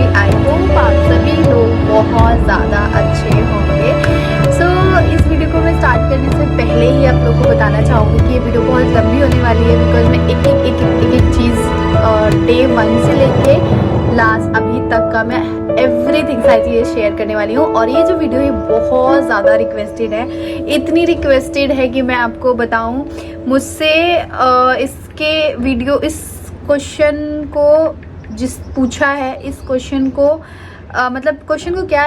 भी I hope आप सभी लोग बहुत ज़्यादा अच्छे होंगे। सो इस वीडियो को मैं स्टार्ट करने से पहले ही आप लोगों को बताना चाहूँगी कि ये वीडियो बहुत लंबी होने वाली है, बिकॉज मैं एक चीज़ डे 1 से लेके लास्ट अभी तक का मैं एवरीथिंग सारी चीज़ें शेयर करने वाली हूँ। और ये जो वीडियो है बहुत ज़्यादा रिक्वेस्टेड है, इतनी रिक्वेस्टेड है कि मैं आपको बताऊँ, मुझसे इसके वीडियो इस क्वेश्चन को जिस पूछा है, इस क्वेश्चन को मतलब क्वेश्चन को क्या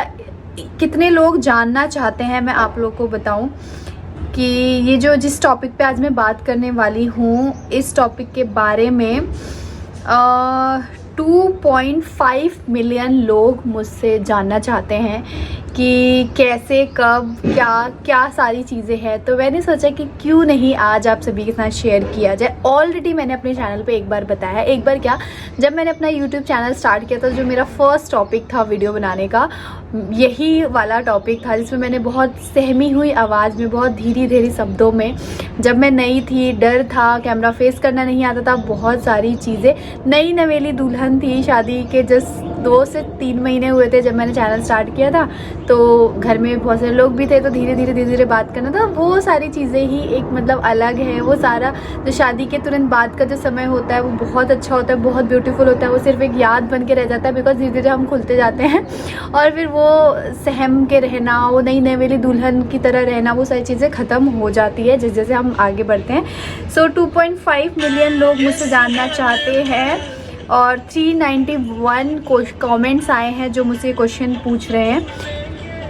कितने लोग जानना चाहते हैं, मैं आप लोगों को बताऊं कि ये जो जिस टॉपिक पे आज मैं बात करने वाली हूँ, इस टॉपिक के बारे में 2.5 मिलियन लोग मुझसे जानना चाहते हैं कि कैसे, कब, क्या सारी चीज़ें हैं। तो मैंने सोचा कि क्यों नहीं आज आप सभी के साथ शेयर किया जाए। ऑलरेडी मैंने अपने चैनल पे एक बार बताया है, एक बार क्या, जब मैंने अपना यूट्यूब चैनल स्टार्ट किया था, जो मेरा फर्स्ट टॉपिक था वीडियो बनाने का, यही वाला टॉपिक था जिसमें मैंने बहुत सहमी हुई आवाज़ में, बहुत धीरे धीरे शब्दों में, जब मैं नई थी, डर था, कैमरा फेस करना नहीं आता था, बहुत सारी चीज़ें, नई नवेली दुल्हन थी, शादी के जस्ट 2 से 3 महीने हुए थे जब मैंने चैनल स्टार्ट किया था, तो घर में बहुत सारे लोग भी थे, तो धीरे धीरे बात करना था, वो सारी चीज़ें ही एक मतलब अलग है। वो सारा जो शादी के तुरंत बाद का जो समय होता है वो बहुत अच्छा होता है, बहुत ब्यूटीफुल होता है, वो सिर्फ एक याद बन के रह जाता है, बिकॉज धीरे धीरे हम खुलते जाते हैं और फिर वो सहम के रहना, वो नई नवेली दुल्हन की तरह रहना, वो सारी चीज़ें ख़त्म हो जाती है जैसे जैसे हम आगे बढ़ते हैं। सो 2.5 मिलियन लोग मुझसे जानना चाहते हैं और 391 कमेंट्स आए हैं जो मुझसे क्वेश्चन पूछ रहे हैं।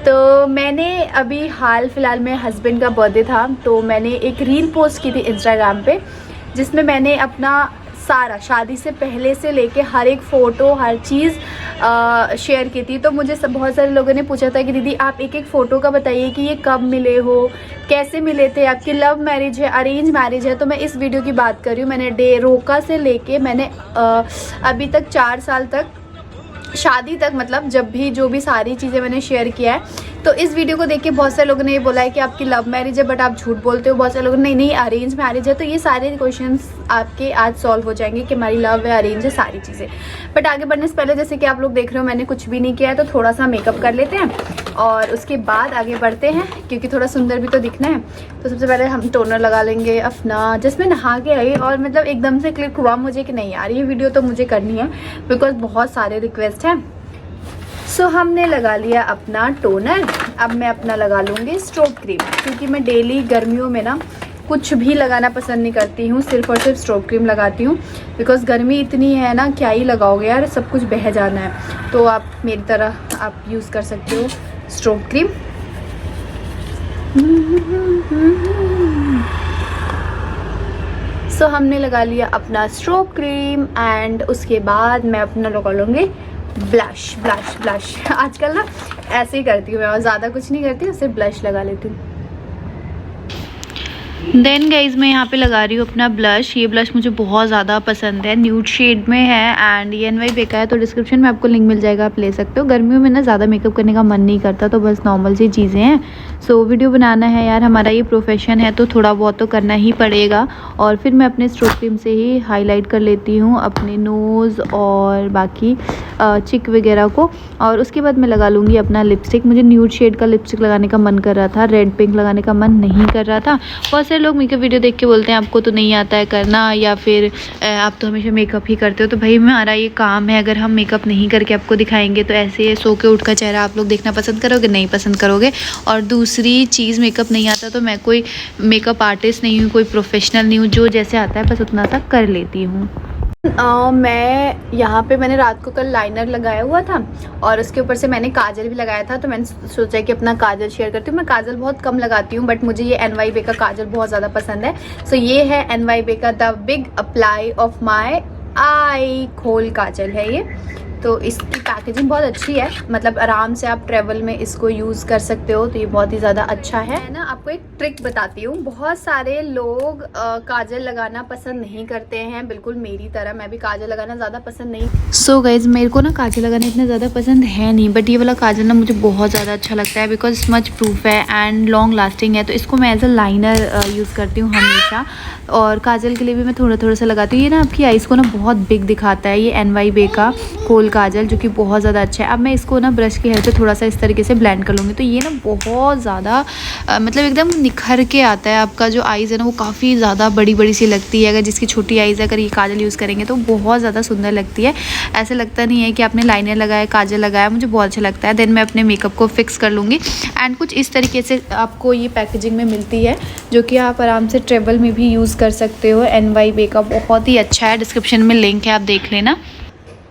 तो मैंने अभी हाल फिलहाल में हस्बैंड का बर्थडे था, तो मैंने एक रील पोस्ट की थी इंस्टाग्राम पे, जिसमें मैंने अपना सारा शादी से पहले से लेके हर एक फ़ोटो, हर चीज़ शेयर की थी। तो मुझे बहुत सारे लोगों ने पूछा था कि दीदी आप एक एक फ़ोटो का बताइए कि ये कब मिले हो, कैसे मिले थे, आपकी लव मैरिज है, अरेंज मैरिज है। तो मैं इस वीडियो की बात कर रही हूँ। मैंने डे रोका से लेके मैंने अभी तक 4 साल तक, शादी तक, मतलब जब भी जो भी सारी चीज़ें मैंने शेयर किया है। तो इस वीडियो को देख के बहुत सारे लोगों ने ये बोला है कि आपकी लव मैरिज है बट आप झूठ बोलते हो। बहुत सारे लोगों ने नहीं अरेंज मैरिज है। तो ये सारे क्वेश्चंस आपके आज सॉल्व हो जाएंगे कि हमारी लव है, अरेंज है, सारी चीज़ें। बट आगे बढ़ने से पहले, जैसे कि आप लोग देख रहे हो, मैंने कुछ भी नहीं किया है, तो थोड़ा सा मेकअप कर लेते हैं और उसके बाद आगे बढ़ते हैं, क्योंकि थोड़ा सुंदर भी तो दिखना है। तो सबसे पहले हम टोनर लगा लेंगे अपना, जिसमें नहा के आई और मतलब एकदम से क्लिक हुआ मुझे कि नहीं यार, ये वीडियो तो मुझे करनी है, बिकॉज बहुत सारे रिक्वेस्ट हैं। सो हमने लगा लिया अपना टोनर। अब मैं अपना लगा लूँगी स्ट्रोब क्रीम, क्योंकि मैं डेली गर्मियों में ना कुछ भी लगाना पसंद नहीं करती हूँ, सिर्फ और सिर्फ स्ट्रोब क्रीम लगाती हूँ, बिकॉज गर्मी इतनी है ना, क्या ही लगाओगे यार, सब कुछ बह जाना है। तो आप मेरी तरह आप यूज़ कर सकते हो स्ट्रोब क्रीम। सो हमने लगा लिया अपना स्ट्रोब क्रीम एंड उसके बाद मैं अपना लगा लूँगी ब्लश। आजकल ना ऐसे ही करती हूँ मैं, और ज़्यादा कुछ नहीं करती हूँ, सिर्फ ब्लश लगा लेती हूँ। देन गाइज मैं यहाँ पे लगा रही हूँ अपना ब्लश। ये ब्लश मुझे बहुत ज़्यादा पसंद है, न्यूड शेड में है एंड ये NYBay का है, तो डिस्क्रिप्शन में आपको लिंक मिल जाएगा, आप ले सकते हो। गर्मियों में ना ज़्यादा मेकअप करने का मन नहीं करता, तो बस नॉर्मल सी चीज़ें हैं। सो वीडियो बनाना है यार, हमारा ये प्रोफेशन है, तो थोड़ा बहुत तो करना ही पड़ेगा। और फिर मैं अपने स्ट्रोक क्रीम से ही हाईलाइट कर लेती हूँ अपने नोज़ और बाकी चिक वगैरह को। और उसके बाद मैं लगा लूँगी अपना लिपस्टिक। मुझे न्यूड शेड का लिपस्टिक लगाने का मन कर रहा था, रेड पिंक लगाने का मन नहीं कर रहा था। बहुत सारे लोग मेकअप वीडियो देख के बोलते हैं आपको तो नहीं आता है करना, या फिर आप तो हमेशा मेकअप ही करते हो। तो भाई हमारा ये काम है, अगर हम मेकअप नहीं करके आपको दिखाएंगे तो ऐसे सो के उठ का चेहरा आप लोग देखना पसंद करोगे? नहीं पसंद करोगे। और दूसरी चीज़, मेकअप नहीं आता तो मैं कोई मेकअप आर्टिस्ट नहीं हूँ, कोई प्रोफेशनल नहीं हूँ, जो जैसे आता है बस उतना सा कर लेती हूँ। मैं यहाँ पे मैंने रात को कल लाइनर लगाया हुआ था और उसके ऊपर से मैंने काजल भी लगाया था, तो मैंने सोचा कि अपना काजल शेयर करती हूँ। मैं काजल बहुत कम लगाती हूँ, बट मुझे ये NYBay का काजल बहुत ज़्यादा पसंद है। सो ये है NYBay का the big apple of my eye खोल काजल है ये। तो इसकी पैकेजिंग बहुत अच्छी है, मतलब आराम से आप ट्रैवल में इसको यूज़ कर सकते हो, तो ये बहुत ही ज़्यादा अच्छा है। मैं ना आपको एक ट्रिक बताती हूँ। बहुत सारे लोग काजल लगाना पसंद नहीं करते हैं, बिल्कुल मेरी तरह, मैं भी काजल लगाना ज़्यादा पसंद नहीं। सो गाइज मेरे को ना काजल लगाना इतना ज़्यादा पसंद है नहीं, बट ये वाला काजल ना मुझे बहुत ज़्यादा अच्छा लगता है, बिकॉज स्मच प्रूफ है एंड लॉन्ग लास्टिंग है। तो इसको मैं एज अ लाइनर यूज़ करती हूँ हमेशा, और काजल के लिए भी मैं थोड़ा थोड़ा सा लगाती हूँ। ये ना आपकी आइज़ को ना बहुत बिग दिखाता है, ये NYBay का खोल काजल जो कि बहुत ज़्यादा अच्छा है। अब मैं इसको ना ब्रश की हेल्प से थोड़ा सा इस तरीके से ब्लेंड कर लूँगी, तो ये ना बहुत ज़्यादा मतलब एकदम निखर के आता है। आपका जो आइज़ है ना वो काफ़ी ज़्यादा बड़ी बड़ी सी लगती है। अगर जिसकी छोटी आइज़ है, अगर ये काजल यूज़ करेंगे तो बहुत ज़्यादा सुंदर लगती है। ऐसे लगता नहीं है कि आपने लाइनर लगाया, काजल लगाया, मुझे बहुत अच्छा लगता है। देन मैं अपने मेकअप को फिक्स कर लूँगी। एंड कुछ इस तरीके से आपको ये पैकेजिंग में मिलती है, जो कि आप आराम से ट्रेवल में भी यूज़ कर सकते हो। NYB का बहुत ही अच्छा है, डिस्क्रिप्शन में लिंक है, आप देख लेना।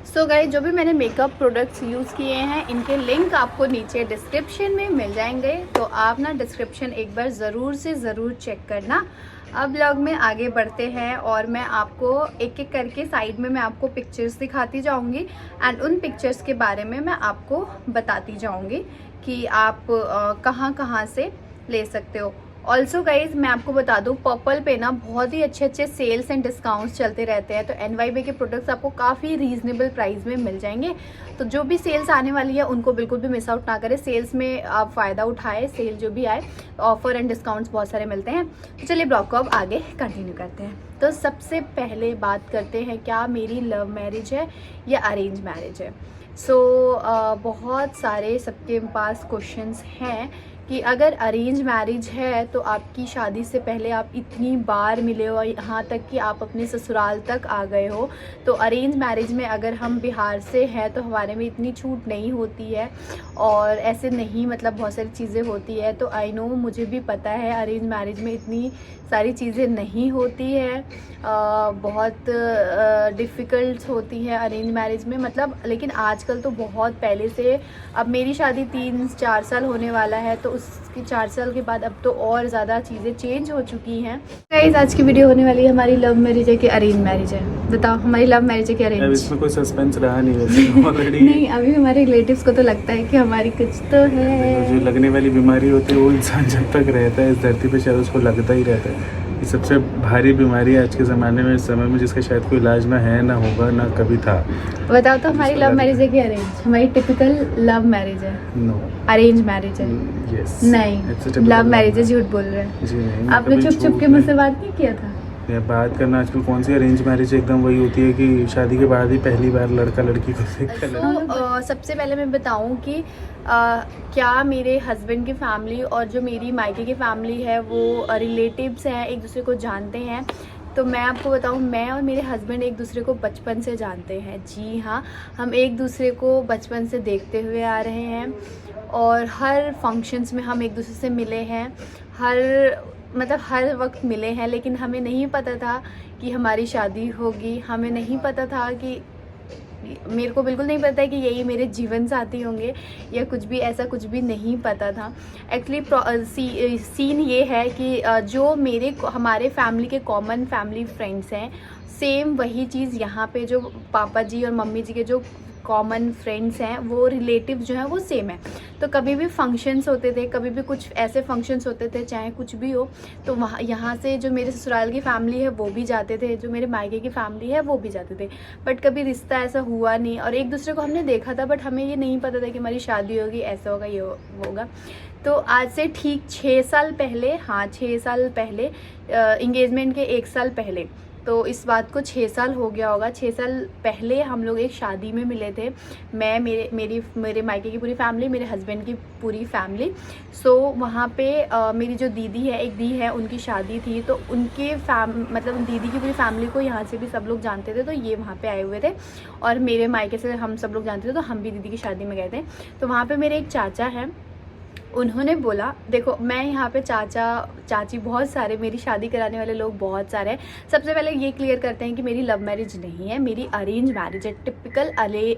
सो गाइस, जो भी मैंने मेकअप प्रोडक्ट्स यूज़ किए हैं इनके लिंक आपको नीचे डिस्क्रिप्शन में मिल जाएंगे, तो आप ना डिस्क्रिप्शन एक बार ज़रूर से ज़रूर चेक करना। अब ब्लॉग में आगे बढ़ते हैं और मैं आपको एक एक करके साइड में मैं आपको पिक्चर्स दिखाती जाऊंगी एंड उन पिक्चर्स के बारे में मैं आपको बताती जाऊंगी कि आप कहाँ कहाँ से ले सकते हो। ऑल्सो गाइज मैं आपको बता दूँ, पर्पल पे ना बहुत ही अच्छे अच्छे सेल्स एंड डिस्काउंट्स चलते रहते हैं, तो NYB के प्रोडक्ट्स आपको काफ़ी रीजनेबल प्राइस में मिल जाएंगे। तो जो भी सेल्स आने वाली है उनको बिल्कुल भी मिस आउट ना करें, सेल्स में आप फ़ायदा उठाएं। सेल जो भी आए ऑफर एंड डिस्काउंट्स बहुत सारे मिलते हैं। तो चलिए ब्लॉग को अब आगे कंटिन्यू करते हैं। तो सबसे पहले बात करते हैं, क्या मेरी लव मैरिज है या अरेंज मैरिज है। सो बहुत सारे सबके पास क्वेश्चंस हैं कि अगर अरेंज मैरिज है तो आपकी शादी से पहले आप इतनी बार मिले हो, यहाँ तक कि आप अपने ससुराल तक आ गए हो। तो अरेंज मैरिज में अगर हम बिहार से हैं तो हमारे में इतनी छूट नहीं होती है और ऐसे नहीं, मतलब बहुत सारी चीज़ें होती है। तो आई नो, मुझे भी पता है अरेंज मैरिज में इतनी सारी चीज़ें नहीं होती है, बहुत डिफ़िकल्ट होती है अरेंज मैरिज में, मतलब। लेकिन आजकल तो बहुत पहले से, अब मेरी शादी 3-4 साल होने वाला है, तो उसकी 4 साल के बाद अब तो और ज़्यादा चीज़ें चेंज हो चुकी हैं। गाइस, आज की वीडियो होने वाली है हमारी लव मैरिज है कि अरेंज मैरिज है। बताओ, हमारी लव मैरिज है कि अरेंज? इसमें कोई सस्पेंस रहा नहीं वैसे ऑलरेडी। नहीं, अभी हमारे रिलेटिव्स को तो लगता है कि हमारी कुछ तो है। जो लगने वाली बीमारी होती है वो इंसान जब तक रहता है इस धरती पे शायद उसको लगता ही रहता है। ये सबसे भारी बीमारी है आज के ज़माने में, इस समय में, जिसका शायद कोई इलाज ना है, ना होगा, ना कभी था। बताओ तो, हमारी लव मैरिज है कि अरेंज? हमारी टिपिकल लव मैरिज है। नो, अरेंज मैरिज है। यस, नहीं, लव मैरिज है। झूठ बोल रहे हैं जी नहीं। आपने, चुप चुप के मुझसे बात नहीं किया था। बात करना आजकल कौन सी अरेंज मैरिज एकदम वही होती है कि शादी के बाद ही पहली बार लड़का लड़की को देखकर। सबसे पहले मैं बताऊं कि क्या मेरे हस्बैंड की फैमिली और जो मेरी मायके की फैमिली है वो रिलेटिव्स हैं, एक दूसरे को जानते हैं। तो मैं आपको बताऊं, मैं और मेरे हस्बैंड एक दूसरे को बचपन से जानते हैं। जी हाँ, हम एक दूसरे को बचपन से देखते हुए आ रहे हैं और हर फंक्शंस में हम एक दूसरे से मिले हैं, हर वक्त मिले हैं। लेकिन हमें नहीं पता था कि हमारी शादी होगी, हमें नहीं पता था कि, मेरे को बिल्कुल नहीं पता है कि यही मेरे जीवन साथी होंगे या कुछ भी, ऐसा कुछ भी नहीं पता था। एक्चुअली सीन ये है कि जो हमारे फैमिली के कॉमन फैमिली फ्रेंड्स हैं, सेम वही चीज़ यहाँ पे जो पापा जी और मम्मी जी के जो कॉमन फ्रेंड्स हैं, वो रिलेटिव जो हैं वो सेम है। तो कभी भी फंक्शंस होते थे, कभी भी कुछ ऐसे फंक्शंस होते थे, चाहे कुछ भी हो, तो वहाँ यहाँ से जो मेरे ससुराल की फैमिली है वो भी जाते थे, जो मेरे मायके की फैमिली है वो भी जाते थे। बट कभी रिश्ता ऐसा हुआ नहीं और एक दूसरे को हमने देखा था, बट हमें ये नहीं पता था कि हमारी शादी होगी, ऐसा होगा, ये होगा। तो आज से ठीक 6 साल पहले, हाँ 6 साल पहले, इंगेजमेंट के 1 साल पहले, तो इस बात को 6 साल हो गया होगा। 6 साल पहले हम लोग एक शादी में मिले थे, मैं, मेरे मायके की पूरी फैमिली, मेरे हस्बैंड की पूरी फैमिली। सो वहाँ पे मेरी जो दीदी है, एक दी है, उनकी शादी थी, तो उनके मतलब दीदी की पूरी फैमिली को यहाँ से भी सब लोग जानते थे, तो ये वहाँ पे आए हुए थे और मेरे मायके से हम सब लोग जानते थे, तो हम भी दीदी की शादी में गए थे। तो वहाँ पर मेरे एक चाचा हैं, उन्होंने बोला, देखो मैं यहाँ पे चाचा चाची बहुत सारे, मेरी शादी कराने वाले लोग बहुत सारे हैं। सबसे पहले ये क्लियर करते हैं कि मेरी लव मैरिज नहीं है, मेरी अरेंज मैरिज है। टिपिकल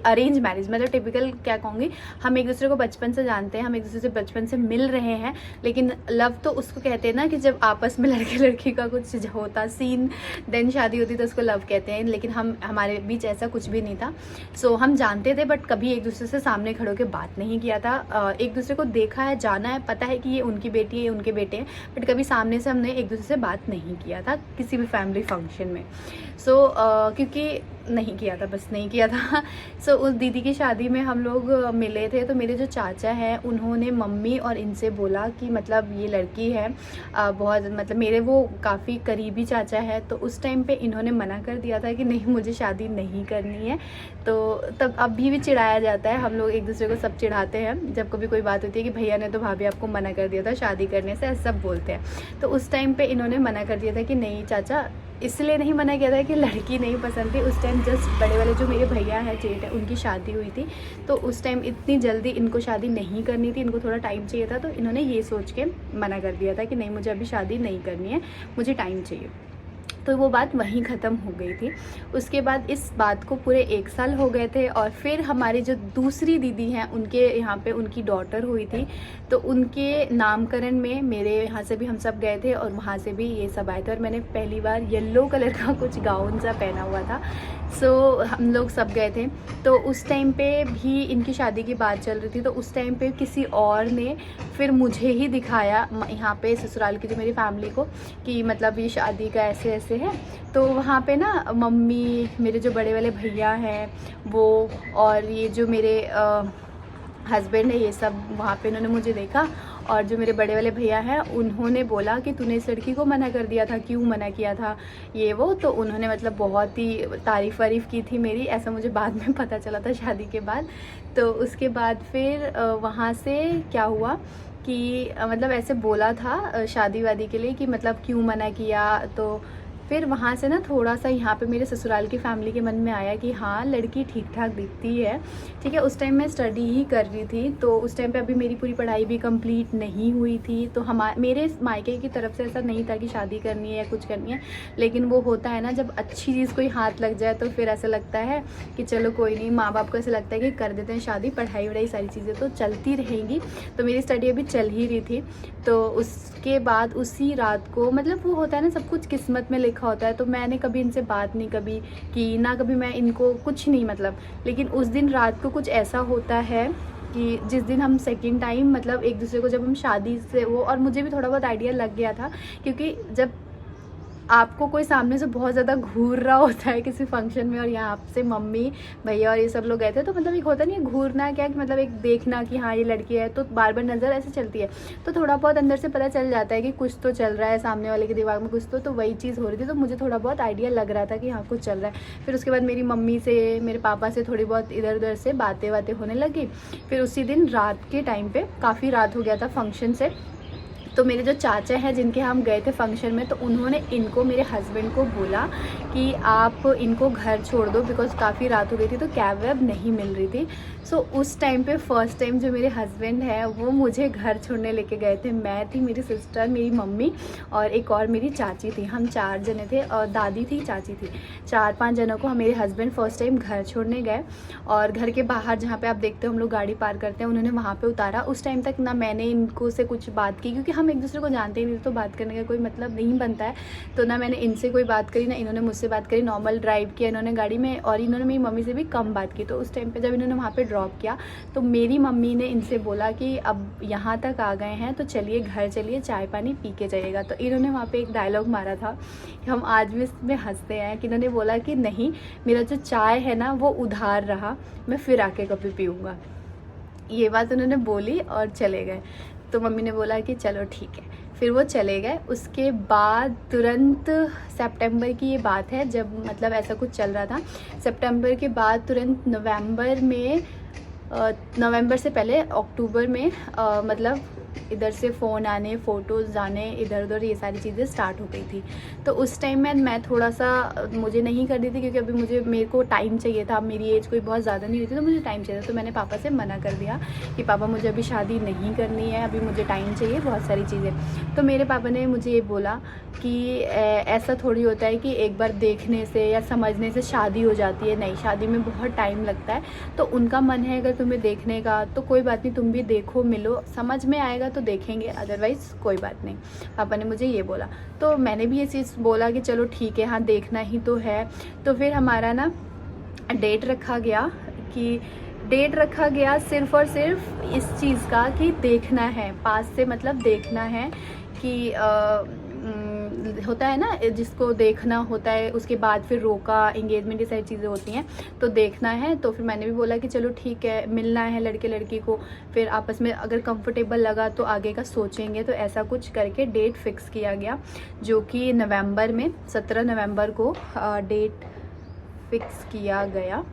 अरेंज मैरिज, मतलब टिपिकल क्या कहूँगी, हम एक दूसरे को बचपन से जानते हैं, हम एक दूसरे से बचपन से मिल रहे हैं, लेकिन लव तो उसको कहते हैं ना कि जब आपस में लड़के लड़की का कुछ होता सीन, देन शादी होती तो उसको लव कहते हैं। लेकिन हमारे बीच ऐसा कुछ भी नहीं था। सो हम जानते थे बट कभी एक दूसरे से सामने खड़े होकर बात नहीं किया था। एक दूसरे को देखा है, जाना है, पता है कि ये उनकी बेटी है, ये उनके बेटे हैं, बट कभी सामने से हमने एक दूसरे से बात नहीं किया था किसी भी फैमिली फंक्शन में। क्योंकि नहीं किया था, बस नहीं किया था। उस दीदी की शादी में हम लोग मिले थे, तो मेरे जो चाचा हैं उन्होंने मम्मी और इनसे बोला कि मतलब ये लड़की है बहुत, मतलब मेरे वो काफ़ी करीबी चाचा है, तो उस टाइम पे इन्होंने मना कर दिया था कि नहीं मुझे शादी नहीं करनी है। तो तब अभी भी चिढ़ाया जाता है, हम लोग एक दूसरे को सब चिढ़ाते हैं जब कभी कोई बात होती है कि भैया ने तो भाभी आपको मना कर दिया था शादी करने से, ऐसा सब बोलते हैं। तो उस टाइम पे इन्होंने मना कर दिया था कि नहीं चाचा, इसलिए नहीं मना किया था कि लड़की नहीं पसंद थी। उस टाइम जस्ट बड़े वाले जो मेरे भैया हैं, जेठ है, उनकी शादी हुई थी, तो उस टाइम इतनी जल्दी इनको शादी नहीं करनी थी, इनको थोड़ा टाइम चाहिए था, तो इन्होंने ये सोच के मना कर दिया था कि नहीं मुझे अभी शादी नहीं करनी है, मुझे टाइम चाहिए। तो वो बात वहीं ख़त्म हो गई थी। उसके बाद इस बात को पूरे 1 साल हो गए थे, और फिर हमारी जो दूसरी दीदी हैं उनके यहाँ पे उनकी डॉटर हुई थी, तो उनके नामकरण में मेरे यहाँ से भी हम सब गए थे और वहाँ से भी ये सब आए थे, और मैंने पहली बार येलो कलर का कुछ गाउन सा पहना हुआ था। हम लोग सब गए थे। तो उस टाइम पे भी इनकी शादी की बात चल रही थी, तो उस टाइम पे किसी और ने फिर मुझे ही दिखाया यहाँ पे ससुराल की जो मेरी फैमिली को कि मतलब ये शादी का ऐसे ऐसे है। तो वहाँ पे ना मम्मी, मेरे जो बड़े वाले भैया हैं वो, और ये जो मेरे हस्बैंड है, ये सब वहाँ पे इन्होंने मुझे देखा, और जो मेरे बड़े वाले भैया हैं उन्होंने बोला कि तूने इस लड़की को मना कर दिया था, क्यों मना किया था, ये वो। तो उन्होंने मतलब बहुत ही तारीफ़ वारीफ़ की थी मेरी, ऐसा मुझे बाद में पता चला था शादी के बाद। तो उसके बाद फिर वहाँ से क्या हुआ कि मतलब ऐसे बोला था शादी वादी के लिए कि मतलब क्यों मना किया। तो फिर वहाँ से ना थोड़ा सा यहाँ पे मेरे ससुराल की फैमिली के मन में आया कि हाँ लड़की ठीक ठाक दिखती है, ठीक है। उस टाइम मैं स्टडी ही कर रही थी, तो उस टाइम पे अभी मेरी पूरी पढ़ाई भी कंप्लीट नहीं हुई थी। तो मेरे मायके की तरफ से ऐसा नहीं था कि शादी करनी है या कुछ करनी है, लेकिन वो होता है ना जब अच्छी चीज़ कोई हाथ लग जाए तो फिर ऐसा लगता है कि चलो कोई नहीं, माँ बाप को ऐसा लगता है कि कर देते हैं शादी, पढ़ाई वढ़ाई सारी चीज़ें तो चलती रहेंगी। तो मेरी स्टडी अभी चल ही रही थी। तो उसके बाद उसी रात को, मतलब वो होता है ना सब कुछ किस्मत में लिखा होता है, तो मैंने कभी इनसे बात नहीं कभी की, ना कभी मैं इनको कुछ नहीं मतलब। लेकिन उस दिन रात को कुछ ऐसा होता है कि जिस दिन हम सेकंड टाइम मतलब एक दूसरे को, जब हम शादी से वो, और मुझे भी थोड़ा बहुत आइडिया लग गया था, क्योंकि जब आपको कोई सामने से बहुत ज़्यादा घूर रहा होता है किसी फंक्शन में, और यहाँ से मम्मी भैया और ये सब लोग गए थे, तो मतलब एक होता नहीं है घूरना क्या, कि मतलब एक देखना कि हाँ ये लड़की है, तो बार बार नज़र ऐसे चलती है, तो थोड़ा बहुत अंदर से पता चल जाता है कि कुछ तो चल रहा है सामने वाले के दिमाग में, कुछ तो वही चीज़ हो रही थी। तो मुझे थोड़ा बहुत आइडिया लग रहा था कि हाँ कुछ चल रहा है। फिर उसके बाद मेरी मम्मी से, मेरे पापा से थोड़ी बहुत इधर उधर से बातें होने लगी। फिर उसी दिन रात के टाइम पर, काफ़ी रात हो गया था फंक्शन से, तो मेरे जो चाचा हैं जिनके हम गए थे फंक्शन में, तो उन्होंने इनको, मेरे हस्बैंड को बोला कि आप इनको घर छोड़ दो, बिकॉज़ काफ़ी रात हो गई थी तो कैब वैब नहीं मिल रही थी। उस टाइम पे फर्स्ट टाइम जो मेरे हस्बैंड हैं वो मुझे घर छोड़ने लेके गए थे। मैं थी, मेरी सिस्टर, मेरी मम्मी और एक और मेरी चाची थी, हम 4 जने थे, और दादी थी, चाची थी, 4-5 जनों को हम, मेरे हस्बैंड फर्स्ट टाइम घर छोड़ने गए। और घर के बाहर जहाँ पे आप देखते हो हम लोग गाड़ी पार करते हैं, उन्होंने वहाँ पे उतारा। उस टाइम तक ना मैंने इनको से कुछ बात की, क्योंकि हम एक दूसरे को जानते ही नहीं, तो बात करने का कोई मतलब नहीं बनता है। तो ना मैंने इनसे कोई बात करी, ना इन्होंने मुझसे बात करी, नॉर्मल ड्राइव किया इन्होंने गाड़ी में, और इन्होंने मेरी मम्मी से भी कम बात की। तो उस टाइम पे जब इन्होंने वहाँ पे ड्रॉप किया, तो मेरी मम्मी ने इनसे बोला कि अब यहाँ तक आ गए हैं तो चलिए घर चलिए, चाय पानी पी के जाइएगा। तो इन्होंने वहाँ पे एक डायलॉग मारा था कि हम आज भी इसमें हंसते हैं, कि इन्होंने बोला कि नहीं, मेरा जो चाय है ना वो उधार रहा, मैं फिर आके कभी पीऊँगा। ये बात उन्होंने बोली और चले गए। तो मम्मी ने बोला कि चलो ठीक है, फिर वो चले गए। उसके बाद तुरंत, सितंबर की ये बात है जब मतलब ऐसा कुछ चल रहा था, सितंबर के बाद तुरंत नवंबर में, नवंबर से पहले अक्टूबर में मतलब इधर से फ़ोन आने, फ़ोटोज़ आने, इधर उधर ये सारी चीज़ें स्टार्ट हो गई थी। तो उस टाइम में मैं थोड़ा सा, मुझे नहीं कर रही थी, क्योंकि अभी मेरे को टाइम चाहिए था, मेरी एज कोई बहुत ज़्यादा नहीं हुई थी, तो मुझे टाइम चाहिए था। तो मैंने पापा से मना कर दिया कि पापा मुझे अभी शादी नहीं करनी है, अभी मुझे टाइम चाहिए, बहुत सारी चीज़ें। तो मेरे पापा ने मुझे ये बोला कि ऐसा थोड़ी होता है कि एक बार देखने से या समझने से शादी हो जाती है, नहीं, शादी में बहुत टाइम लगता है। तो उनका मन है अगर तुम्हें देखने का तो कोई बात नहीं, तुम भी देखो, मिलो, समझ में आएगा तो देखेंगे, अदरवाइज़ कोई बात नहीं। पापा ने मुझे ये बोला, तो मैंने भी ये चीज़ बोला कि चलो ठीक है, हाँ देखना ही तो है। तो फिर हमारा ना डेट रखा गया कि डेट रखा गया सिर्फ़ और सिर्फ इस चीज़ का कि देखना है, पास से मतलब देखना है कि होता है ना जिसको देखना होता है, उसके बाद फिर रोका, एंगेजमेंट, ये सारी चीज़ें होती हैं, तो देखना है। तो फिर मैंने भी बोला कि चलो ठीक है, मिलना है लड़के लड़की को, फिर आपस में अगर कंफर्टेबल लगा तो आगे का सोचेंगे। तो ऐसा कुछ करके डेट फिक्स किया गया, जो कि नवंबर में 17 नवंबर को डेट फिक्स किया गया।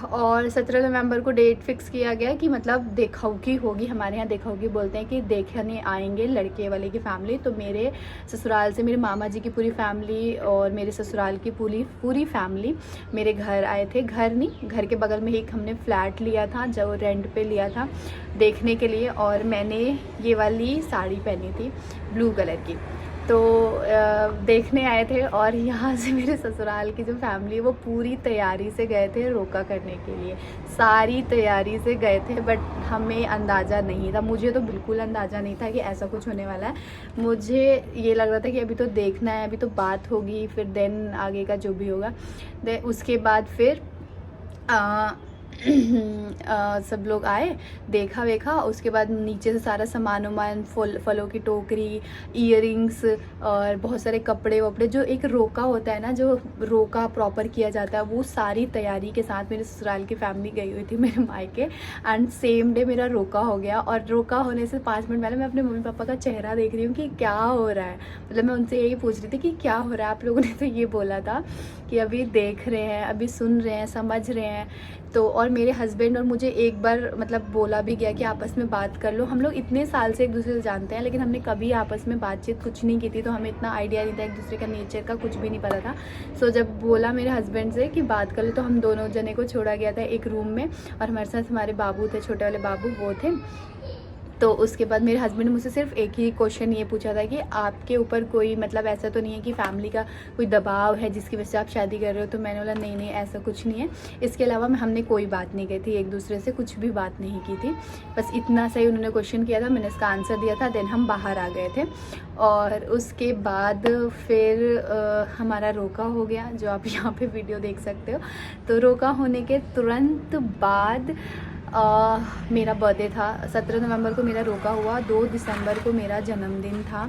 और 17 नवंबर को डेट फिक्स किया गया कि मतलब देखौकी होगी, हमारे यहाँ देखौकी बोलते हैं कि देखने आएंगे लड़के वाले की फैमिली। तो मेरे ससुराल से मेरे मामा जी की पूरी फैमिली और मेरे ससुराल की पूरी फैमिली मेरे घर आए थे। घर नहीं, घर के बगल में एक हमने फ्लैट लिया था जो रेंट पे लिया था देखने के लिए। और मैंने ये वाली साड़ी पहनी थी ब्लू कलर की, तो देखने आए थे। और यहाँ से मेरे ससुराल की जो फैमिली है वो पूरी तैयारी से गए थे रोका करने के लिए, सारी तैयारी से गए थे। बट हमें अंदाज़ा नहीं था, मुझे तो बिल्कुल अंदाज़ा नहीं था कि ऐसा कुछ होने वाला है। मुझे ये लग रहा था कि अभी तो देखना है, अभी तो बात होगी, फिर देन आगे का जो भी होगा। उसके बाद फिर सब लोग आए, देखा वेखा, उसके बाद नीचे से सारा सामान वामान, फलों की टोकरी, इयररिंग्स और बहुत सारे कपड़े वपड़े, जो एक रोका होता है ना, जो रोका प्रॉपर किया जाता है, वो सारी तैयारी के साथ मेरे ससुराल की फैमिली गई हुई थी मेरे मायके। एंड सेम डे मेरा रोका हो गया। और रोका होने से 5 मिनट पहले मैं अपने मम्मी पापा का चेहरा देख रही हूँ कि क्या हो रहा है, मतलब मैं उनसे यही पूछ रही थी कि क्या हो रहा है। आप लोगों ने तो ये बोला था कि अभी देख रहे हैं, अभी सुन रहे हैं, समझ रहे हैं। तो और मेरे हस्बैंड और मुझे एक बार मतलब बोला भी गया कि आपस में बात कर लो। हम लोग इतने साल से एक दूसरे से जानते हैं, लेकिन हमने कभी आपस में बातचीत कुछ नहीं की थी, तो हमें इतना आइडिया नहीं था, एक दूसरे का नेचर का कुछ भी नहीं पता था। सो जब बोला मेरे हस्बैंड से कि बात कर लो, तो हम दोनों जने को छोड़ा गया था एक रूम में, और हमारे साथ हमारे बाबू थे, छोटे वाले बाबू वो थे। तो उसके बाद मेरे हस्बैंड ने मुझसे सिर्फ एक ही क्वेश्चन ये पूछा था कि आपके ऊपर कोई मतलब ऐसा तो नहीं है कि फैमिली का कोई दबाव है जिसकी वजह से आप शादी कर रहे हो। तो मैंने बोला नहीं नहीं, ऐसा कुछ नहीं है। इसके अलावा हमने कोई बात नहीं की थी, एक दूसरे से कुछ भी बात नहीं की थी, बस इतना सही उन्होंने क्वेश्चन किया था, मैंने इसका आंसर दिया था। देन हम बाहर आ गए थे। और उसके बाद फिर हमारा रोका हो गया, जो आप यहाँ पे वीडियो देख सकते हो। तो रोका होने के तुरंत बाद मेरा बर्थडे था। 17 नवंबर को मेरा रोका हुआ, 2 दिसंबर को मेरा जन्मदिन था।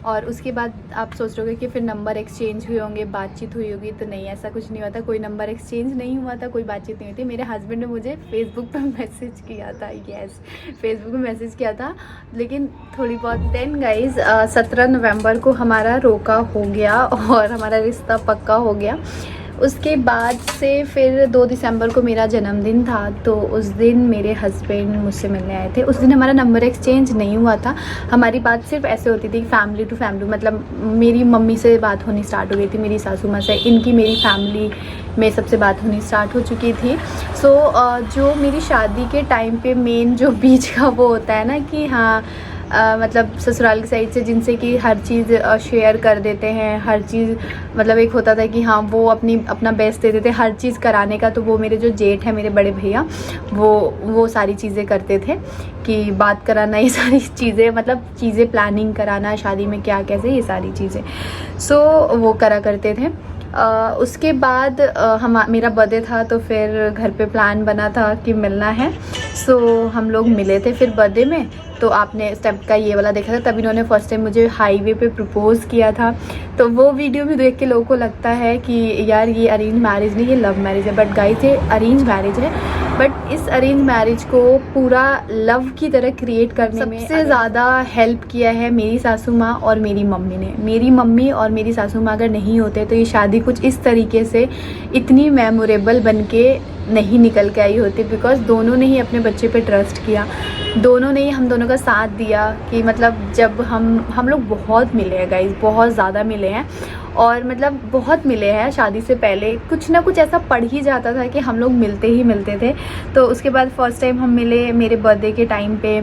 और उसके बाद आप सोच रहे होगे कि फिर नंबर एक्सचेंज हुए होंगे, बातचीत हुई होगी, तो नहीं, ऐसा कुछ नहीं हुआ था। कोई नंबर एक्सचेंज नहीं हुआ था, कोई बातचीत नहीं हुई थी। मेरे हस्बैंड ने मुझे फेसबुक पर मैसेज किया था, यस, फेसबुक में मैसेज किया था, लेकिन थोड़ी बहुत। देन गाइज 17 नवंबर को हमारा रोका हो गया और हमारा रिश्ता पक्का हो गया। उसके बाद से फिर 2 दिसंबर को मेरा जन्मदिन था, तो उस दिन मेरे हस्बैंड मुझसे मिलने आए थे। उस दिन हमारा नंबर एक्सचेंज नहीं हुआ था, हमारी बात सिर्फ ऐसे होती थी फैमिली टू फैमिली, मतलब मेरी मम्मी से बात होनी स्टार्ट हो गई थी, मेरी सासू माँ से, इनकी मेरी फैमिली में सबसे बात होनी स्टार्ट हो चुकी थी। सो जो मेरी शादी के टाइम पे मेन जो बीच का वो होता है ना कि हाँ मतलब ससुराल की साइड से जिनसे कि हर चीज़ शेयर कर देते हैं, हर चीज़ मतलब एक होता था कि हाँ वो अपना बेस्ट दे देते हर चीज़ कराने का। तो वो मेरे जो जेठ है, मेरे बड़े भैया, वो सारी चीज़ें करते थे कि बात कराना, ये सारी चीज़ें, मतलब चीज़ें प्लानिंग कराना, शादी में क्या कैसे, ये सारी चीज़ें। सो वो करा करते थे। उसके बाद मेरा बर्थडे था, तो फिर घर पे प्लान बना था कि मिलना है। सो हम लोग मिले थे फिर बर्थडे में। तो आपने स्टेप का ये वाला देखा था, तब इन्होंने फर्स्ट टाइम मुझे हाईवे पे प्रपोज़ किया था। तो वो वीडियो भी देख के लोगों को लगता है कि यार ये अरेंज मैरिज नहीं, ये लव मैरिज है। बट गाइस ये अरेंज मैरिज है। बट इस अरेंज मैरिज को पूरा लव की तरह क्रिएट करने में सबसे ज़्यादा हेल्प किया है मेरी सासू माँ और मेरी मम्मी ने। मेरी मम्मी और मेरी सासू माँ अगर नहीं होते तो ये शादी कुछ इस तरीके से इतनी मेमोरेबल बन के नहीं निकल के आई होती, बिकॉज दोनों ने ही अपने बच्चे पे ट्रस्ट किया, दोनों ने ही हम दोनों का साथ दिया। कि मतलब जब हम लोग बहुत मिले हैं गाइज, बहुत ज़्यादा मिले हैं, और मतलब बहुत मिले हैं। शादी से पहले कुछ ना कुछ ऐसा पड़ ही जाता था कि हम लोग मिलते ही मिलते थे। तो उसके बाद फर्स्ट टाइम हम मिले मेरे बर्थडे के टाइम पे,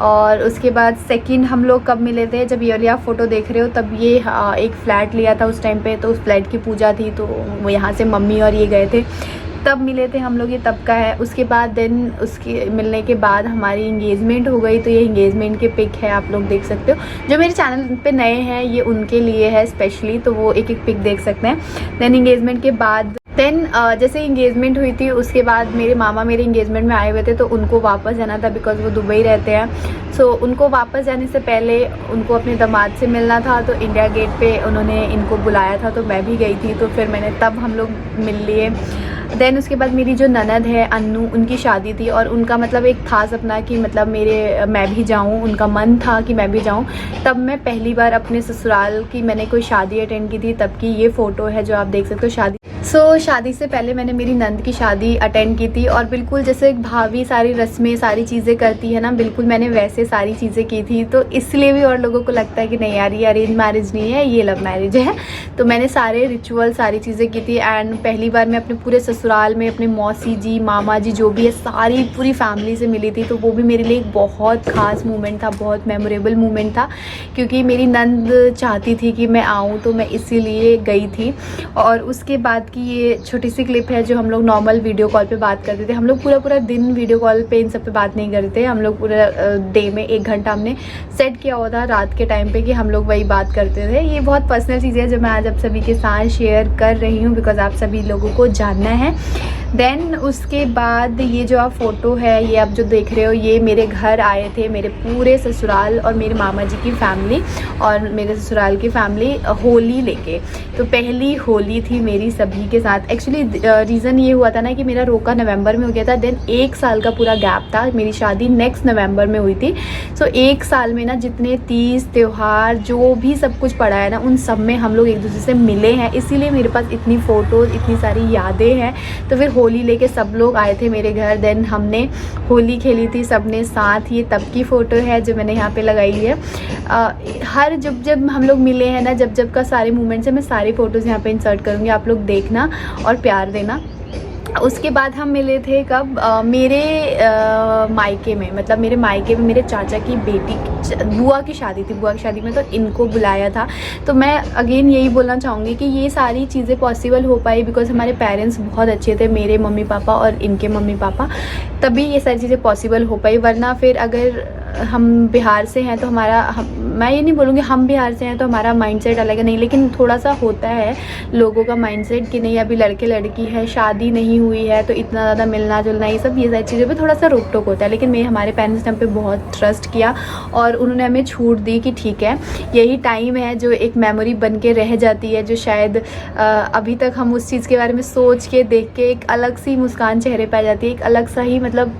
और उसके बाद सेकंड हम लोग कब मिले थे, जब ये आप फोटो देख रहे हो तब ये एक फ़्लैट लिया था उस टाइम पे, तो उस फ्लैट की पूजा थी, तो वो यहाँ से मम्मी और ये गए थे, तब मिले थे हम लोग, ये तब का है। उसके बाद देन उसके मिलने के बाद हमारी इंगेजमेंट हो गई। तो ये इंगेजमेंट के पिक है, आप लोग देख सकते हो। जो मेरे चैनल पे नए हैं ये उनके लिए है स्पेशली, तो वो एक एक पिक देख सकते हैं। देन इंगेजमेंट के बाद देन जैसे इंगेजमेंट हुई थी उसके बाद मेरे मामा मेरे इंगेजमेंट में आए हुए थे, तो उनको वापस जाना था बिकॉज़ वो दुबई रहते हैं। सो उनको वापस जाने से पहले उनको अपने दामाद से मिलना था, तो इंडिया गेट पे उन्होंने इनको बुलाया था, तो मैं भी गई थी, तो फिर मैंने तब हम लोग मिल लिए। देन उसके बाद मेरी जो ननद है अन्नू, उनकी शादी थी और उनका मतलब एक था सपना कि मतलब मैं भी जाऊं, उनका मन था कि मैं भी जाऊं। तब मैं पहली बार अपने ससुराल की मैंने कोई शादी अटेंड की थी, तब की ये फ़ोटो है जो आप देख सकते हो शादी। शादी से पहले मैंने मेरी नंद की शादी अटेंड की थी और बिल्कुल जैसे भाभी सारी रस्में सारी चीज़ें करती है ना, बिल्कुल मैंने वैसे सारी चीज़ें की थी। तो इसलिए भी और लोगों को लगता है कि नहीं यार ये अरेंज मैरिज नहीं है, ये लव मैरिज है। तो मैंने सारे रिचुअल सारी चीज़ें की थी। एंड पहली बार मैं अपने पूरे ससुराल में अपने मौसी जी मामा जी जो भी है सारी पूरी फैमिली से मिली थी, तो वो भी मेरे लिए एक बहुत ख़ास मोमेंट था, बहुत मेमोरेबल मोमेंट था, क्योंकि मेरी नंद चाहती थी कि मैं आऊँ, तो मैं इसीलिए गई थी। और उसके बाद की ये छोटी सी क्लिप है जो हम लोग नॉर्मल वीडियो कॉल पे बात करते थे। हम लोग पूरा दिन वीडियो कॉल पे इन सब पे बात नहीं करते, हम लोग पूरा डे में 1 घंटा हमने सेट किया हुआ था रात के टाइम पे कि हम लोग वही बात करते थे। ये बहुत पर्सनल चीज़ें हैं जो मैं आज आप सभी के साथ शेयर कर रही हूँ बिकॉज आप सभी लोगों को जानना है। देन उसके बाद ये जो आप फ़ोटो है ये आप जो देख रहे हो, ये मेरे घर आए थे मेरे पूरे ससुराल और मेरे मामा जी की फैमिली और मेरे ससुराल की फैमिली होली लेके। तो पहली होली थी मेरी सभी के साथ। एक्चुअली रीज़न ये हुआ था ना कि मेरा रोका नवंबर में हो गया था, देन 1 साल का पूरा गैप था, मेरी शादी नेक्स्ट नवंबर में हुई थी। सो 1 साल में ना जितने तीज त्यौहार जो भी सब कुछ पड़ा है ना, उन सब में हम लोग एक दूसरे से मिले हैं, इसीलिए मेरे पास इतनी फ़ोटोज़ इतनी सारी यादें हैं। तो फिर होली लेके सब लोग आए थे मेरे घर, देन हमने होली खेली थी सबने साथ। ये तब की फ़ोटो है जो मैंने यहाँ पे लगाई है। हर जब हम लोग मिले हैं ना, जब का सारे मोमेंट्स हैं, मैं सारी फ़ोटोज़ यहाँ पे इंसर्ट करूँगी, आप लोग देखना और प्यार देना। उसके बाद हम मिले थे कब, मेरे मायके में, मतलब मेरे मायके में मेरे चाचा की बेटी बुआ की शादी थी। बुआ की शादी में तो इनको बुलाया था। तो मैं अगेन यही बोलना चाहूँगी कि ये सारी चीज़ें पॉसिबल हो पाई बिकॉज हमारे पेरेंट्स बहुत अच्छे थे, मेरे मम्मी पापा और इनके मम्मी पापा, तभी ये सारी चीज़ें पॉसिबल हो पाई। वरना फिर अगर हम बिहार से हैं तो मैं ये नहीं बोलूँगी हम बिहार से हैं तो हमारा माइंडसेट अलग है, नहीं, लेकिन थोड़ा सा होता है लोगों का माइंडसेट कि नहीं अभी लड़के लड़की है, शादी नहीं हुई है, तो इतना ज़्यादा मिलना जुलना ये सारी चीज़ों पे थोड़ा सा रोक टोक होता है। लेकिन हमारे पेरेंट्स ने हम पे बहुत ट्रस्ट किया और उन्होंने हमें छूट दी कि ठीक है यही टाइम है जो एक मेमोरी बन के रह जाती है, जो शायद अभी तक हम उस चीज़ के बारे में सोच के देख के एक अलग सी मुस्कान चेहरे पे आ जाती है, एक अलग सा ही मतलब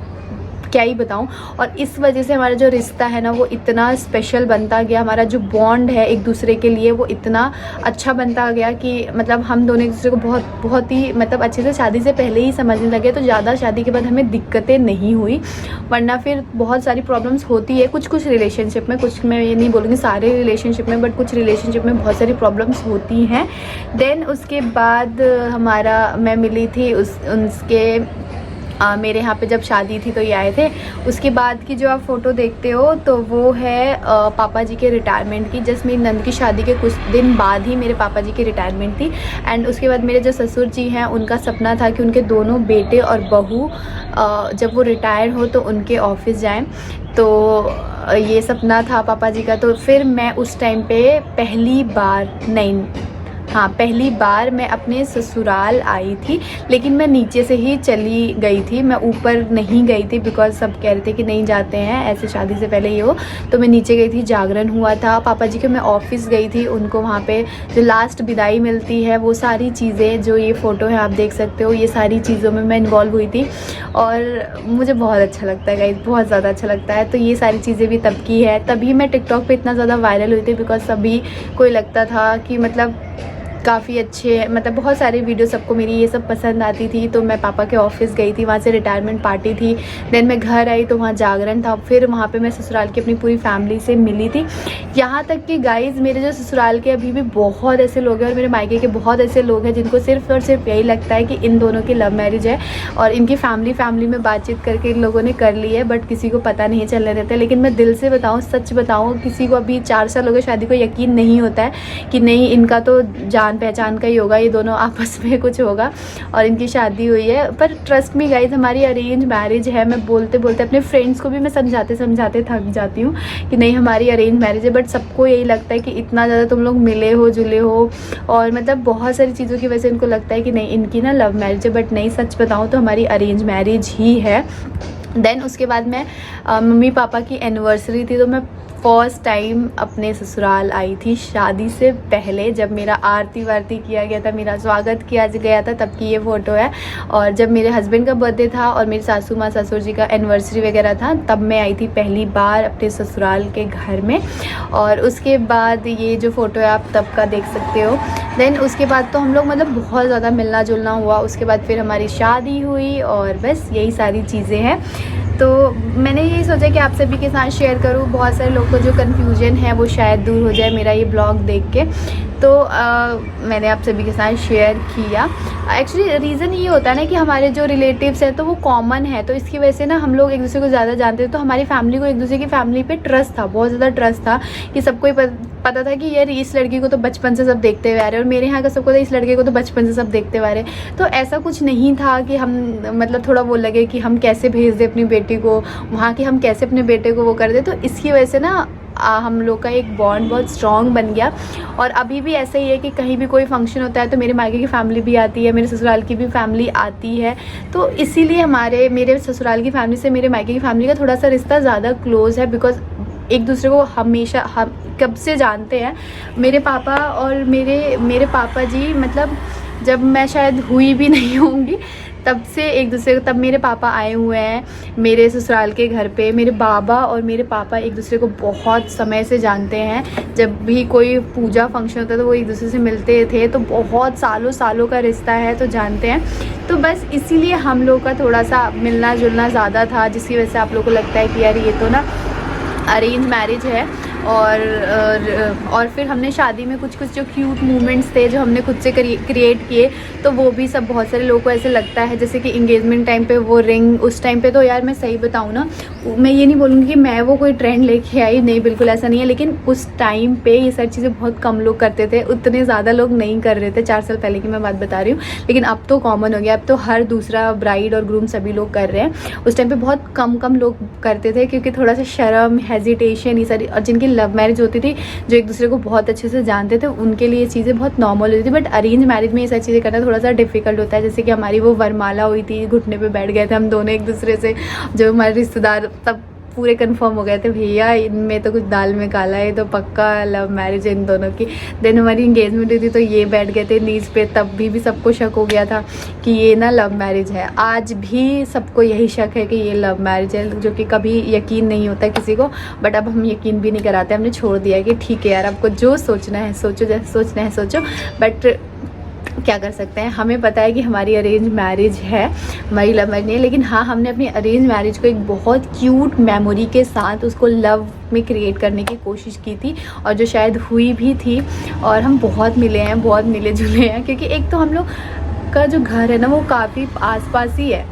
क्या ही बताऊं। और इस वजह से हमारा जो रिश्ता है ना वो इतना स्पेशल बनता गया, हमारा जो बॉन्ड है एक दूसरे के लिए वो इतना अच्छा बनता गया कि मतलब हम दोनों एक दूसरे को बहुत ही मतलब अच्छे से शादी से पहले ही समझने लगे। तो ज़्यादा शादी के बाद हमें दिक्कतें नहीं हुई, वरना फिर बहुत सारी प्रॉब्लम्स होती है कुछ रिलेशनशिप में, कुछ मैं ये नहीं बोलूँगी सारे रिलेशनशिप में, बट कुछ रिलेशनशिप में बहुत सारी प्रॉब्लम्स होती हैं। देन उसके बाद मैं मिली थी उसके मेरे यहाँ पे जब शादी थी तो ये आए थे। उसके बाद की जो आप फ़ोटो देखते हो तो वो है पापा जी के रिटायरमेंट की। जस्ट मेरी नंद की शादी के कुछ दिन बाद ही मेरे पापा जी की रिटायरमेंट थी। एंड उसके बाद मेरे जो ससुर जी हैं उनका सपना था कि उनके दोनों बेटे और बहू जब वो रिटायर हो तो उनके ऑफिस जाएं, तो ये सपना था पापा जी का। तो फिर मैं उस टाइम पे पहली बार मैं अपने ससुराल आई थी, लेकिन मैं नीचे से ही चली गई थी, मैं ऊपर नहीं गई थी बिकॉज सब कह रहे थे कि नहीं जाते हैं ऐसे शादी से पहले ही हो। तो मैं नीचे गई थी, जागरण हुआ था पापा जी के, मैं ऑफिस गई थी, उनको वहाँ पे जो लास्ट विदाई मिलती है वो सारी चीज़ें जो ये फ़ोटो है आप देख सकते हो, ये सारी चीज़ों में मैं इन्वॉल्व हुई थी और मुझे बहुत अच्छा लगता है गाइस, बहुत ज़्यादा अच्छा लगता है। तो ये सारी चीज़ें भी तब की है, तभी मैं टिकटॉक पे इतना ज़्यादा वायरल हुई थी बिकॉज सभी को लगता था कि मतलब काफ़ी अच्छे, मतलब बहुत सारे वीडियो सबको मेरी ये सब पसंद आती थी। तो मैं पापा के ऑफिस गई थी, वहाँ से रिटायरमेंट पार्टी थी, देन मैं घर आई तो वहाँ जागरण था, फिर वहाँ पे मैं ससुराल की अपनी पूरी फैमिली से मिली थी। यहाँ तक कि गाइज़ मेरे जो ससुराल के अभी भी बहुत ऐसे लोग हैं और मेरे मायके के बहुत ऐसे लोग हैं जिनको सिर्फ और सिर्फ यही लगता है कि इन दोनों की लव मैरिज है और इनकी फैमिली में बातचीत करके इन लोगों ने कर ली है, बट किसी को पता नहीं चलने देते। लेकिन मैं दिल से बताऊँ, सच बताऊँ, किसी को अभी 4 साल हो गए शादी को यकीन नहीं होता है कि नहीं इनका तो जान जान पहचान का ही होगा, ये दोनों आपस में कुछ होगा और इनकी शादी हुई है। पर ट्रस्ट मी गाइज, हमारी अरेंज मैरिज है। मैं बोलते बोलते अपने फ्रेंड्स को भी मैं समझाते समझाते थक जाती हूँ कि नहीं हमारी अरेंज मैरिज है, बट सबको यही लगता है कि इतना ज़्यादा तुम लोग मिले हो जुले हो और मतलब बहुत सारी चीज़ों की वजह से इनको लगता है कि नहीं इनकी ना लव मैरिज है, बट नहीं, सच बताऊँ तो हमारी अरेंज मैरिज ही है। देन उसके बाद मैं मम्मी पापा की एनिवर्सरी थी तो मैं फर्स्ट टाइम अपने ससुराल आई थी शादी से पहले, जब मेरा आरती वारती किया गया था, मेरा स्वागत किया गया था, तब की ये फ़ोटो है। और जब मेरे हस्बैंड का बर्थडे था और मेरी सासू माँ ससुर जी का एनिवर्सरी वगैरह था, तब मैं आई थी पहली बार अपने ससुराल के घर में। और उसके बाद ये जो फ़ोटो है आप तब का देख सकते हो। देन उसके बाद तो हम लोग मतलब बहुत ज़्यादा मिलना जुलना हुआ। उसके बाद फिर हमारी शादी हुई और बस यही सारी चीज़ें हैं। तो मैंने यही सोचा कि आप सभी के साथ शेयर करूँ, बहुत सारे लोग को जो कन्फ्यूजन है वो शायद दूर हो जाए मेरा ये ब्लॉग देख के। तो मैंने आप सभी के साथ शेयर किया। एक्चुअली रीज़न ये होता है ना कि हमारे जो रिलेटिव्स हैं तो वो कॉमन है, तो इसकी वजह से ना हम लोग एक दूसरे को ज़्यादा जानते हैं। तो हमारी फैमिली को एक दूसरे की फैमिली पे ट्रस्ट था, बहुत ज़्यादा ट्रस्ट था कि सबको ही पता था कि यार इस लड़की को तो बचपन से सब देखते हुए आ रहे हैं और मेरे यहाँ का सबको तो इस लड़के को तो बचपन से सब देखते हुए आ रहे हैं। तो ऐसा कुछ नहीं था कि हम मतलब थोड़ा वो लगे कि हम कैसे भेज दें अपनी बेटी को वहाँ, कि हम कैसे अपने बेटे को वो कर दें। तो इसकी वजह से ना हम लोग का एक बॉन्ड बहुत स्ट्रॉन्ग बन गया। और अभी भी ऐसा ही है कि कहीं भी कोई फंक्शन होता है तो मेरे मायके की फैमिली भी आती है, मेरे ससुराल की भी फैमिली आती है। तो इसीलिए मेरे ससुराल की फैमिली से मेरे मायके की फैमिली का थोड़ा सा रिश्ता ज़्यादा क्लोज़ है, बिकॉज एक दूसरे को हमेशा हम कब से जानते हैं। मेरे पापा और मेरे पापा जी मतलब जब मैं शायद हुई भी नहीं होंगी तब से एक दूसरे को, तब मेरे पापा आए हुए हैं मेरे ससुराल के घर पे। मेरे बाबा और मेरे पापा एक दूसरे को बहुत समय से जानते हैं। जब भी कोई पूजा फंक्शन होता है तो वो एक दूसरे से मिलते थे, तो बहुत सालों सालों का रिश्ता है, तो जानते हैं। तो बस इसीलिए हम लोग का थोड़ा सा मिलना जुलना ज़्यादा था, जिसकी वजह से आप लोग को लगता है कि यार ये तो ना अरेंज मैरिज है। और फिर हमने शादी में कुछ कुछ जो क्यूट मोमेंट्स थे जो हमने खुद से क्रिएट किए, तो वो भी सब बहुत सारे लोगों को ऐसे लगता है जैसे कि इंगेजमेंट टाइम पे वो रिंग, उस टाइम पे तो यार मैं सही बताऊँ ना, मैं ये नहीं बोलूँगी कि मैं वो कोई ट्रेंड लेके आई, नहीं बिल्कुल ऐसा नहीं है, लेकिन उस टाइम पे ये सारी चीज़ें बहुत कम लोग करते थे, उतने ज़्यादा लोग नहीं कर रहे थे। 4 साल पहले की मैं बात बता रही हूँ, लेकिन अब तो कॉमन हो गया, अब तो हर दूसरा ब्राइड और ग्रूम सभी लोग कर रहे हैं। उस टाइम पे बहुत कम लोग करते थे क्योंकि थोड़ा सा शर्म, हेजिटेशन ये सारी, और जिनकी लव मैरिज होती थी जो एक दूसरे को बहुत अच्छे से जानते थे उनके लिए ये चीज़ें बहुत नॉर्मल होती थी। बट अरेंज मैरिज में ये सारी चीज़ें करना थोड़ा सा डिफिकल्ट होता है। जैसे कि हमारी वो वरमाला हुई थी, घुटने पे बैठ गए थे हम दोनों एक दूसरे से, जो हमारे रिश्तेदार तब पूरे कंफर्म हो गए थे, भैया इनमें तो कुछ दाल में काला है, तो पक्का लव मैरिज है इन दोनों की। देन हमारी इंगेजमेंट हुई थी तो ये बैठ गए थे नीज पे, तब भी सबको शक हो गया था कि ये ना लव मैरिज है। आज भी सबको यही शक है कि ये लव मैरिज है, जो कि कभी यकीन नहीं होता किसी को। बट अब हम यकीन भी नहीं कराते, हमने छोड़ दिया कि ठीक है यार, आपको जो सोचना है सोचो, जैसे सोचना है सोचो। बट क्या कर सकते हैं, हमें पता है कि हमारी अरेंज मैरिज है, हमारी लव मैरिज नहीं है। लेकिन हाँ, हमने अपनी अरेंज मैरिज को एक बहुत क्यूट मेमोरी के साथ उसको लव में क्रिएट करने की कोशिश की थी, और जो शायद हुई भी थी। और हम बहुत मिले हैं, बहुत मिले जुले हैं, क्योंकि एक तो हम लोग का जो घर है ना वो काफ़ी आसपास ही है।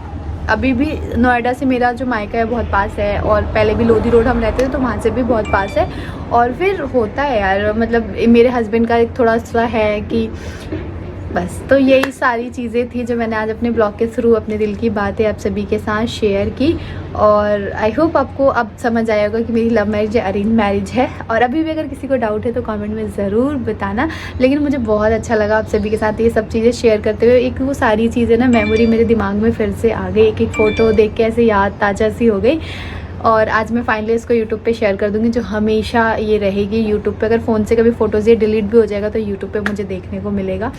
अभी भी नोएडा से मेरा जो मायका है बहुत पास है, और पहले भी लोधी रोड हम रहते थे तो वहाँ से भी बहुत पास है। और फिर होता है यार, मतलब मेरे हस्बैंड का एक थोड़ा सा है कि बस, तो यही सारी चीज़ें थी जो मैंने आज अपने ब्लॉग के थ्रू अपने दिल की बातें आप सभी के साथ शेयर की। और आई होप आपको अब समझ आया होगा कि मेरी लव मैरिज है, अरेंज मैरिज है। और अभी भी अगर किसी को डाउट है तो कमेंट में ज़रूर बताना। लेकिन मुझे बहुत अच्छा लगा आप सभी के साथ ये सब चीज़ें शेयर करते हुए। एक वो सारी चीज़ें ना मेमोरी मेरे दिमाग में फिर से आ गई, एक फ़ोटो देख के ऐसे याद ताज़ा सी हो गई। और आज मैं फाइनली इसको यूट्यूब पे शेयर कर दूँगी, जो हमेशा ये रहेगी यूट्यूब पे। अगर फ़ोन से कभी फ़ोटोज़ ये डिलीट भी हो जाएगा तो यूट्यूब पे मुझे देखने को मिलेगा।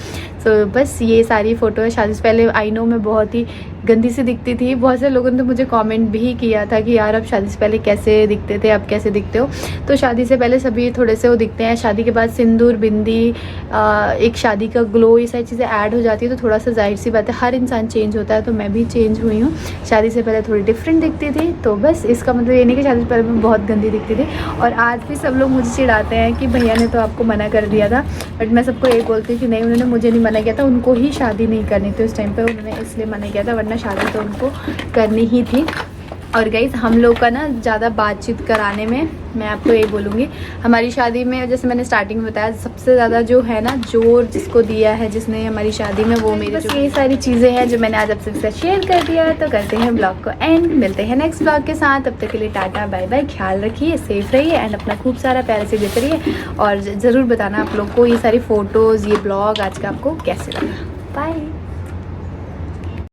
सो बस ये सारी फ़ोटो है शादी से पहले। आई नो मैं बहुत ही गंदी सी दिखती थी, बहुत से लोगों ने तो मुझे कमेंट भी किया था कि यार अब शादी से पहले कैसे दिखते थे, अब कैसे दिखते हो। तो शादी से पहले सभी थोड़े से वो दिखते हैं, शादी के बाद सिंदूर, बिंदी, एक शादी का ग्लो, ये सारी चीज़ें ऐड हो जाती है तो थोड़ा सा जाहिर सी बात है हर इंसान चेंज होता है। तो मैं भी चेंज हुई हूँ, शादी से पहले थोड़ी डिफरेंट दिखती थी। तो बस इसका मतलब ये नहीं कि शादी से पहले मैं बहुत गंदी दिखती थी। और आज भी सब लोग मुझे चिढ़ाते हैं कि भैया ने तो आपको मना कर दिया था, बट मैं सबको यही बोलती हूँ कि नहीं, उन्होंने मुझे नहीं मना किया था, उनको ही शादी नहीं करनी थी उस टाइम पे, उन्होंने इसलिए मना किया था, वरना शादी तो उनको करनी ही थी। और गाइस हम लोग का ना ज़्यादा बातचीत कराने में मैं आपको यही बोलूँगी, हमारी शादी में जैसे मैंने स्टार्टिंग में बताया सबसे ज़्यादा जो है ना जोर जिसको दिया है, जिसने हमारी शादी में, वो मेरे बस ये सारी चीज़ें हैं जो मैंने आज आपसे साथ शेयर कर दिया है। तो करते हैं ब्लॉग को एंड, मिलते हैं नेक्स्ट ब्लॉग के साथ। तब तक के लिए टाटा बाय बाय, ख्याल रखिए, सेफ रहिए एंड अपना खूब सारा प्यार से देते रहिए। और ज़रूर बताना आप लोग को ये सारी फ़ोटोज़, ये ब्लॉग आज का आपको कैसे लगा। बाय।